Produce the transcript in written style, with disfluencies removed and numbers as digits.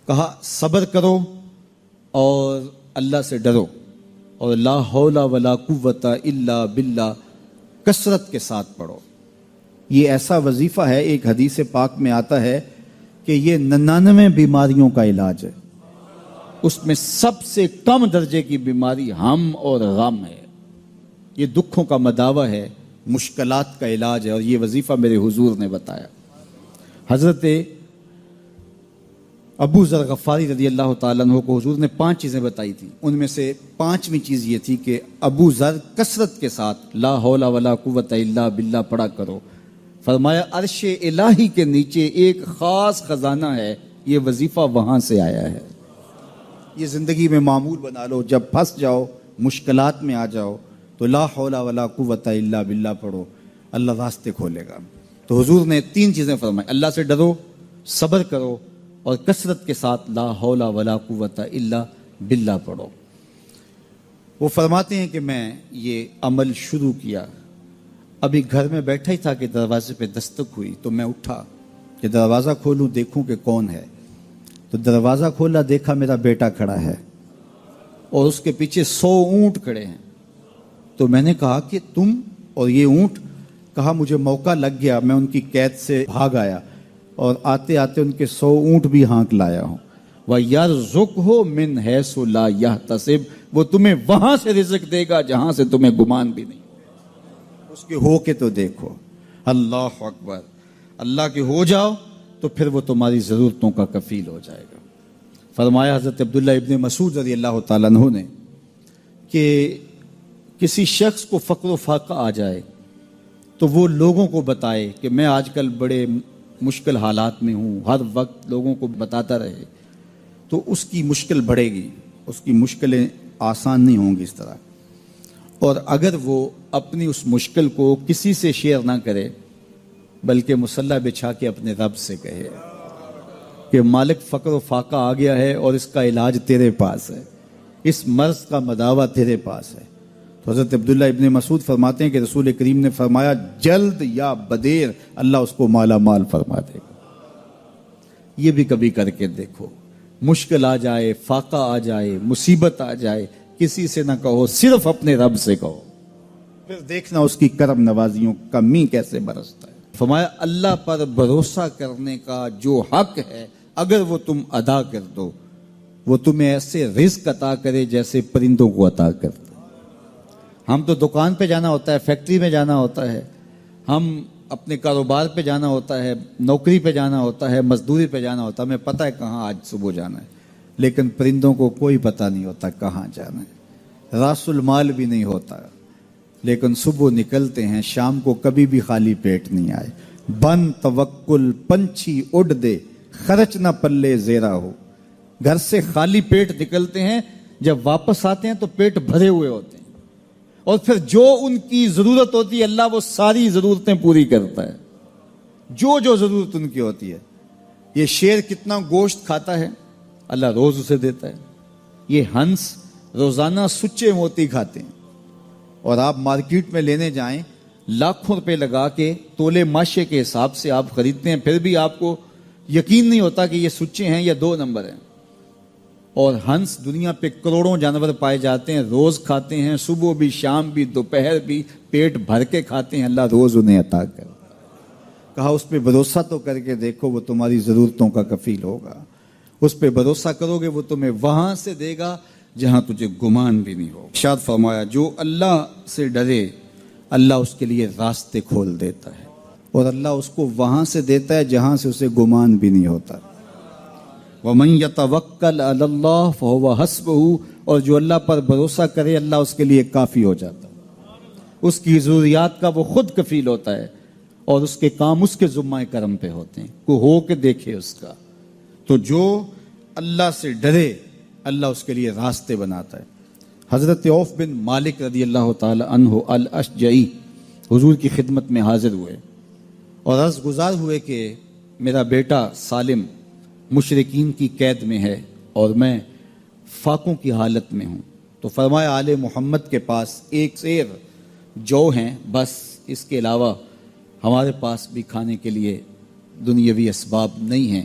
کہا صبر کرو اور اللہ سے ڈرو، اور لا حول ولا قوت الا باللہ کثرت کے ساتھ پڑھو۔ یہ ایسا وظیفہ ہے، ایک حدیث پاک میں آتا ہے کہ یہ 99 بیماریوں کا علاج ہے، اس میں سب سے کم درجے کی بیماری ہم اور غم ہے۔ یہ دکھوں کا مداوع ہے، مشکلات کا علاج ہے، اور یہ وظیفہ میرے حضور نے بتایا۔ حضرت ابو ذر غفاری رضی اللہ تعالیٰ عنہ کو حضور نے 5 چیزیں بتائی تھیں، ان میں سے 5ویں چیز یہ تھی کہ ابو ذر کثرت کے ساتھ لا حول ولا قوت الا باللہ پڑھا کرو۔ فرمایا عرش الہی کے نیچے ایک خاص خزانہ ہے، یہ وظیفہ وہاں سے آیا ہے۔ یہ زندگی میں معمول بنا لو، جب پھنس جاؤ، مشکلات میں آ جاؤ تو لا حول ولا قوت الا باللہ پڑھو، اللہ راستے کھولے گا۔ تو حضور نے 3 چیزیں فرمائی، اللہ سے ڈرو، صبر کرو، اور کثرت کے ساتھ لا حول ولا قوت الا باللہ پڑھو۔ وہ فرماتے ہیں کہ میں یہ عمل شروع کیا، ابھی گھر میں بیٹھا ہی تھا کہ دروازے پہ دستک ہوئی، تو میں اٹھا کہ دروازہ کھولوں دیکھوں کہ کون ہے۔ تو دروازہ کھولا، دیکھا میرا بیٹا کھڑا ہے اور اس کے پیچھے 100 اونٹ کھڑے ہیں۔ تو میں نے کہا کہ تم اور یہ اونٹ؟ کہا مجھے موقع لگ گیا، میں ان کی قید سے بھاگ آیا اور آتے آتے ان کے 100 اونٹ بھی ہانک لایا ہوں۔ وَيَرْزُقْهُ مِنْ حَيْثُ لَا يَحْتَسِبُ، وہ تمہیں وہاں سے رزق دے گا جہاں سے تمہیں گمان بھی نہیں۔ اس کے ہو کے تو دیکھو، اللہ اکبر، اللہ کے ہو جاؤ تو پھر وہ تمہاری ضرورتوں کا کفیل ہو جائے گا۔ فرمایا حضرت عبداللہ ابن مسعود رضی اللہ تعالیٰ عنہ نے کہ کسی شخص کو فقر و فاقہ آ جائے تو وہ لوگوں کو بتائے کہ میں آج کل بڑے مشکل حالات میں ہوں، ہر وقت لوگوں کو بتاتا رہے تو اس کی مشکل بڑھے گی، اس کی مشکلیں آسان نہیں ہوں گی اس طرح۔ اور اگر وہ اپنی اس مشکل کو کسی سے شیئر نہ کرے بلکہ مصلی بچھا کے اپنے رب سے کہے کہ مالک فقر و فاقہ آ گیا ہے اور اس کا علاج تیرے پاس ہے، اس مرض کا مداوع تیرے پاس ہے۔ تو حضرت عبداللہ ابن مسعود فرماتے ہیں کہ رسول کریم نے فرمایا جلد یا بدیر اللہ اس کو مالا مال فرما دے گا۔ یہ بھی کبھی کر کے دیکھو، مشکل آ جائے، فاقہ آ جائے، مصیبت آ جائے، کسی سے نہ کہو، صرف اپنے رب سے کہو، پھر دیکھنا اس کی کرم نوازیوں کا می کیسے برستا ہے۔ فرمایا اللہ پر بھروسہ کرنے کا جو حق ہے اگر وہ تم ادا کر دو، وہ تمہیں ایسے رزق عطا کرے جیسے پرندوں کو عطا کرتا۔ ہم تو دکان پہ جانا ہوتا ہے، فیکٹری میں جانا ہوتا ہے، ہم اپنے کاروبار پہ جانا ہوتا ہے، نوکری پہ جانا ہوتا ہے، مزدوری پہ جانا ہوتا ہے، ہمیں پتہ ہے کہاں آج صبح جانا ہے، لیکن پرندوں کو کوئی پتہ نہیں ہوتا کہاں جانا ہے، راس المال بھی نہیں ہوتا، لیکن صبح نکلتے ہیں، شام کو کبھی بھی خالی پیٹ نہیں آئے۔ بن توکل پنچھی اڑ دے، خرچ نہ پلے زیرا ہو۔ گھر سے خالی پیٹ نکلتے ہیں، جب واپس آتے ہیں تو پیٹ بھرے ہوئے ہوتے ہیں، اور پھر جو ان کی ضرورت ہوتی ہے اللہ وہ ساری ضرورتیں پوری کرتا ہے، جو ضرورت ان کی ہوتی ہے۔ یہ شیر کتنا گوشت کھاتا ہے اللہ روز اسے دیتا ہے۔ یہ ہنس روزانہ سچے موتی کھاتے ہیں، اور آپ مارکیٹ میں لینے جائیں لاکھوں روپے لگا کے تولے ماشے کے حساب سے آپ خریدتے ہیں، پھر بھی آپ کو یقین نہیں ہوتا کہ یہ سچے ہیں یا 2 نمبر ہیں۔ اور ہنس دنیا پہ کروڑوں جانور پائے جاتے ہیں، روز کھاتے ہیں، صبح بھی، شام بھی، دوپہر بھی، پیٹ بھر کے کھاتے ہیں، اللہ روز انہیں عطا کرتا ہے۔ کہا اس پہ بھروسہ تو کر کے دیکھو، وہ تمہاری ضرورتوں کا کفیل ہوگا، اس پہ بھروسہ کرو گے وہ تمہیں وہاں سے دے گا جہاں تجھے گمان بھی نہیں ہو۔ ارشاد فرمایا جو اللہ سے ڈرے اللہ اس کے لیے راستے کھول دیتا ہے، اور اللہ اس کو وہاں سے دیتا ہے جہاں سے اسے گمان بھی نہیں ہوتا۔ وَمَن يَتَوَكَّلْ عَلَى اللَّهِ فَهُوَ حَسْبُهُ، اور جو اللہ پر بھروسہ کرے اللہ اس کے لیے کافی ہو جاتا ہے، اس کی ضروریات کا وہ خود کفیل ہوتا ہے، اور اس کے کام اس کے ذمہ کرم پہ ہوتے ہیں، کو ہو کے دیکھے اس کا۔ تو جو اللہ سے ڈرے اللہ اس کے لیے راستے بناتا ہے۔ حضرت عوف بن مالک رضی اللہ تعالی عنہ الاشجعی حضور کی خدمت میں حاضر ہوئے اور عرض گزار ہوئے کہ میرا بیٹا سالم مشرکین کی قید میں ہے اور میں فاقوں کی حالت میں ہوں۔ تو فرمایا آل محمد کے پاس 1 سیر جو ہیں، بس اس کے علاوہ ہمارے پاس بھی کھانے کے لیے دنیاوی اسباب نہیں ہیں۔